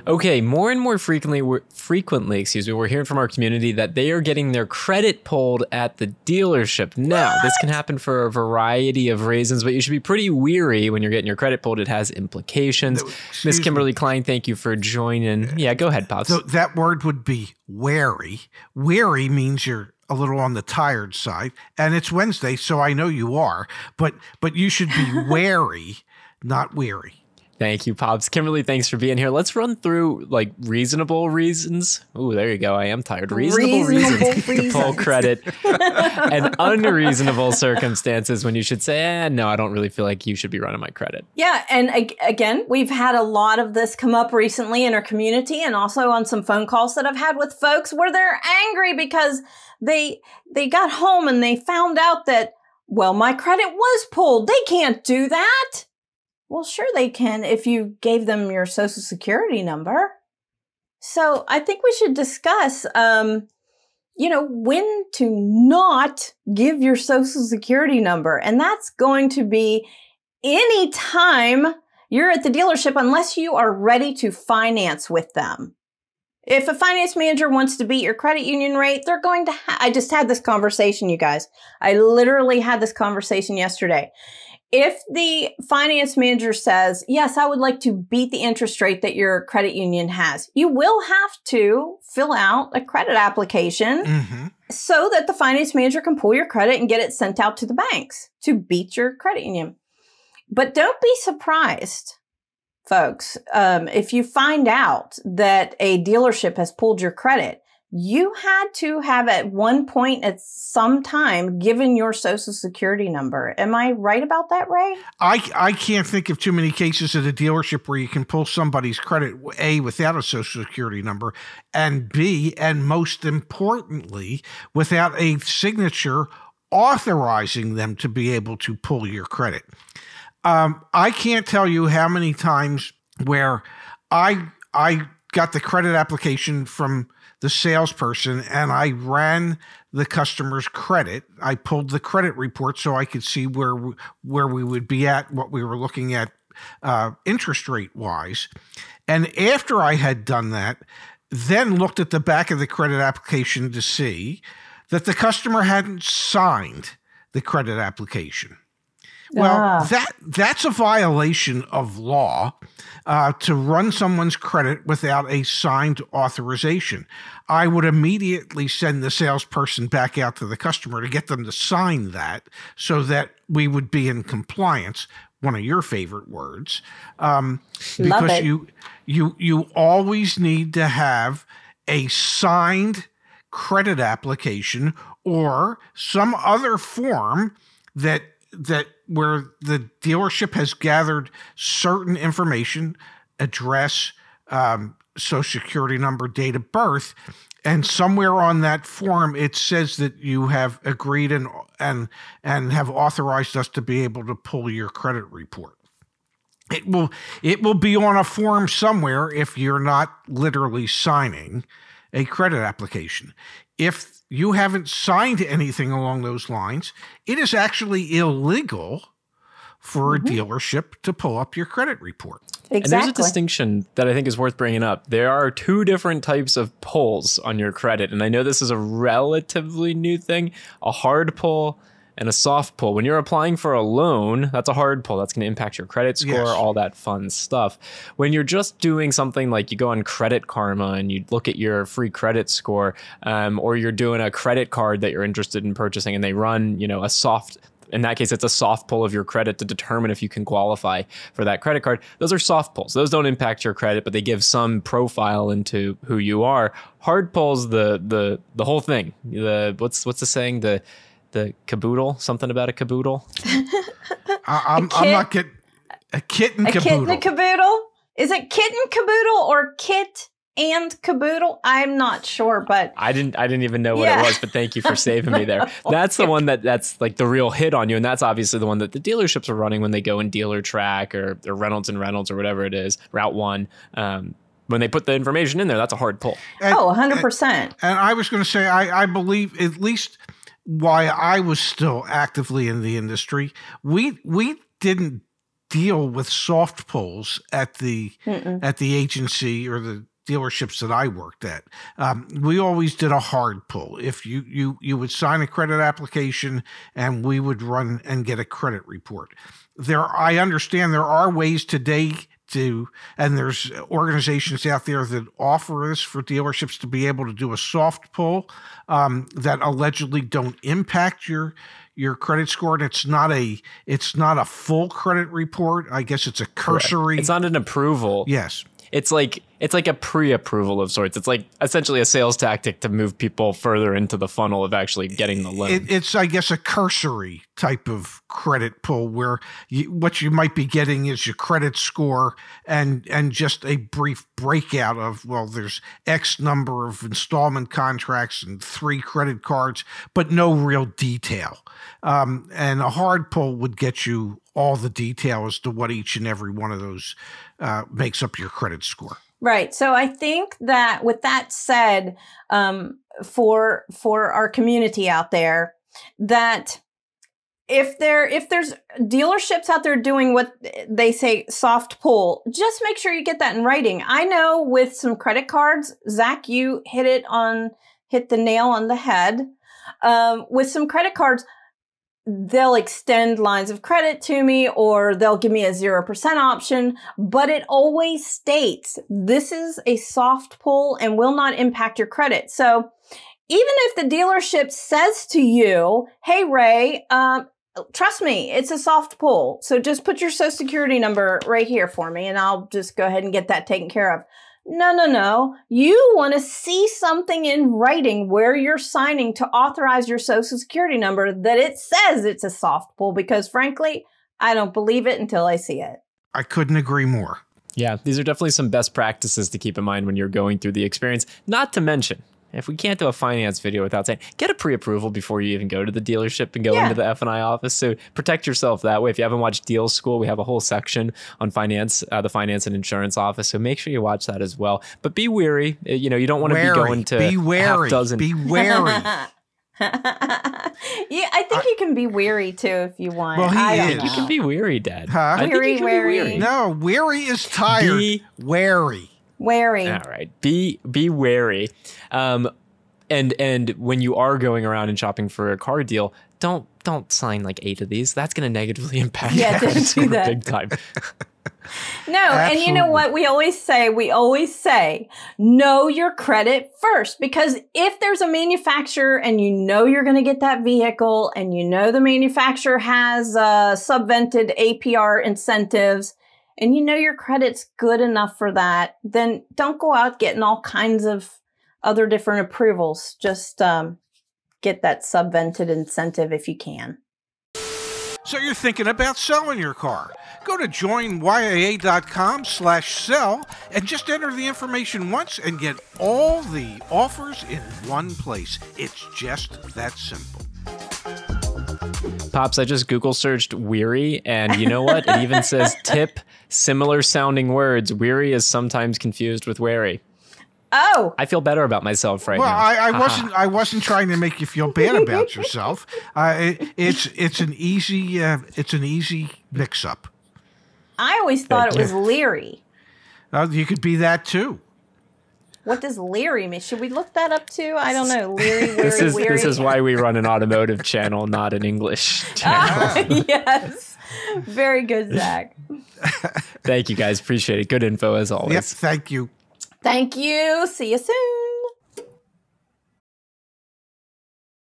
Okay, more and more frequently, we're hearing from our community that they are getting their credit pulled at the dealership. Now, this can happen for a variety of reasons, but you should be pretty weary when you're getting your credit pulled. It has implications. Miss Kimberly Klein, thank you for joining. Yeah, go ahead, Pops. So that word would be wary. Wary means you're a little on the tired side, and it's Wednesday, so I know you are, but you should be wary, not weary. Thank you, Pops. Kimberly, thanks for being here. Let's run through like reasonable reasons. Ooh, there you go. I am tired. Reasonable reasons to pull credit and unreasonable circumstances when you should say, no, I don't really feel like you should be running my credit. Yeah. And again, we've had a lot of this come up recently in our community and also on some phone calls that I've had with folks where they're angry because they got home and they found out that, well, my credit was pulled. They can't do that. Well, sure they can if you gave them your social security number. So I think we should discuss, when to not give your social security number. And that's going to be any time you're at the dealership unless you are ready to finance with them. If a finance manager wants to beat your credit union rate, they're going to I just had this conversation, you guys. I literally had this conversation yesterday. If the finance manager says, yes, I would like to beat the interest rate that your credit union has, you will have to fill out a credit application so that the finance manager can pull your credit and get it sent out to the banks to beat your credit union. But don't be surprised, folks, if you find out that a dealership has pulled your credit. You had to have at one point at some time given your social security number. Am I right about that, Ray? I can't think of too many cases at a dealership where you can pull somebody's credit, A, without a social security number, and B, and most importantly, without a signature authorizing them to be able to pull your credit. I can't tell you how many times where I got the credit application from the salesperson and I ran the customer's credit. I pulled the credit report so I could see where we would be at, what we were looking at interest rate wise. And after I had done that, then looked at the back of the credit application to see that the customer hadn't signed the credit application. Well, that's a violation of law to run someone's credit without a signed authorization. I would immediately send the salesperson back out to the customer to get them to sign that so that we would be in compliance, one of your favorite words, because you always need to have a signed credit application or some other form that where the dealership has gathered certain information, address, social security number, date of birth, and somewhere on that form it says that you have agreed and have authorized us to be able to pull your credit report. It will be on a form somewhere if you're not literally signing a credit application. If you haven't signed anything along those lines, it is actually illegal for a dealership to pull up your credit report. Exactly. And there's a distinction that I think is worth bringing up. There are two different types of pulls on your credit. And I know this is a relatively new thing, a hard pull and a soft pull. When you're applying for a loan, that's a hard pull. That's going to impact your credit score, all that fun stuff. When you're just doing something like you go on Credit Karma and you look at your free credit score, or you're doing a credit card that you're interested in purchasing and they run, a soft, in that case, it's a soft pull of your credit to determine if you can qualify for that credit card. Those are soft pulls. Those don't impact your credit, but they give some profile into who you are. Hard pulls, the whole thing. What's the saying? The caboodle, something about a caboodle. I'm not getting a kitten caboodle. A kitten caboodle? Is it kitten caboodle or kit and caboodle? I'm not sure, but I didn't even know what it was, but thank you for saving me there. That's the one that's like the real hit on you, and that's obviously the one that the dealerships are running when they go in Dealer Track or Reynolds and Reynolds or whatever it is, Route 1. When they put the information in there, that's a hard pull. 100%. And I was going to say, I believe at least why I was still actively in the industry, we didn't deal with soft pulls at the agency or the dealerships that I worked at. We always did a hard pull. If you would sign a credit application and we would run and get a credit report. I understand there are ways today and there's organizations out there that offer this for dealerships to be able to do a soft pull that allegedly don't impact your credit score, and it's not a full credit report. I guess it's a cursory. Correct. It's not an approval. Yes. It's like a pre-approval of sorts. It's like essentially a sales tactic to move people further into the funnel of actually getting the loan. It's, I guess, a cursory type of credit pull where what you might be getting is your credit score and just a brief breakout of, well, there's X number of installment contracts and 3 credit cards, but no real detail. And a hard pull would get you all the detail as to what each and every one of those makes up your credit score. Right. So I think that with that said, for our community out there, that if there's dealerships out there doing what they say soft pull, just make sure you get that in writing. I know with some credit cards, Zach, you hit the nail on the head. With some credit cards, they'll extend lines of credit to me, or they'll give me a 0% option, but it always states this is a soft pull and will not impact your credit. So even if the dealership says to you, hey, Ray, trust me, it's a soft pull. So just put your social security number right here for me and I'll just go ahead and get that taken care of. No. You want to see something in writing where you're signing to authorize your social security number that it says it's a soft pull, because frankly, I don't believe it until I see it. I couldn't agree more. Yeah, these are definitely some best practices to keep in mind when you're going through the experience. Not to mention, if we can't do a finance video without saying, get a pre-approval before you even go to the dealership and go into the F&I office. So protect yourself that way. If you haven't watched Deal School, we have a whole section on finance, the finance and insurance office. So make sure you watch that as well. But be wary. You don't want to be going to half dozen. Be wary. Yeah, I think you can be weary too if you want. Well, I don't know. You can be weary, Dad. Huh? I think you can be wary. No, weary is tired. Be wary. Wary. All right. Be wary. And when you are going around and shopping for a car deal, don't sign like 8 of these. That's going to negatively impact your credit score big time. No, Absolutely. and you know what we always say, know your credit first, because if there's a manufacturer and you know you're going to get that vehicle and you know the manufacturer has subvented APR incentives and you know your credit's good enough for that, then don't go out getting all kinds of other different approvals. Just get that subvented incentive if you can. So you're thinking about selling your car. Go to joinyaa.com/sell and just enter the information once and get all the offers in one place. It's just that simple. Pops, I just Google searched weary, and you know what? It even says tip, similar sounding words. Weary is sometimes confused with wary. Oh, I feel better about myself right now. I wasn't trying to make you feel bad about yourself. It's an easy mix up. I always thought it was leery. You could be that too. What does leery mean? Should we look that up too? I don't know. Leery, weary, weary. This is why we run an automotive channel, not an English channel. Yes. Very good, Zach. Thank you guys. Appreciate it. Good info as always. Yep. Thank you. Thank you. See you soon.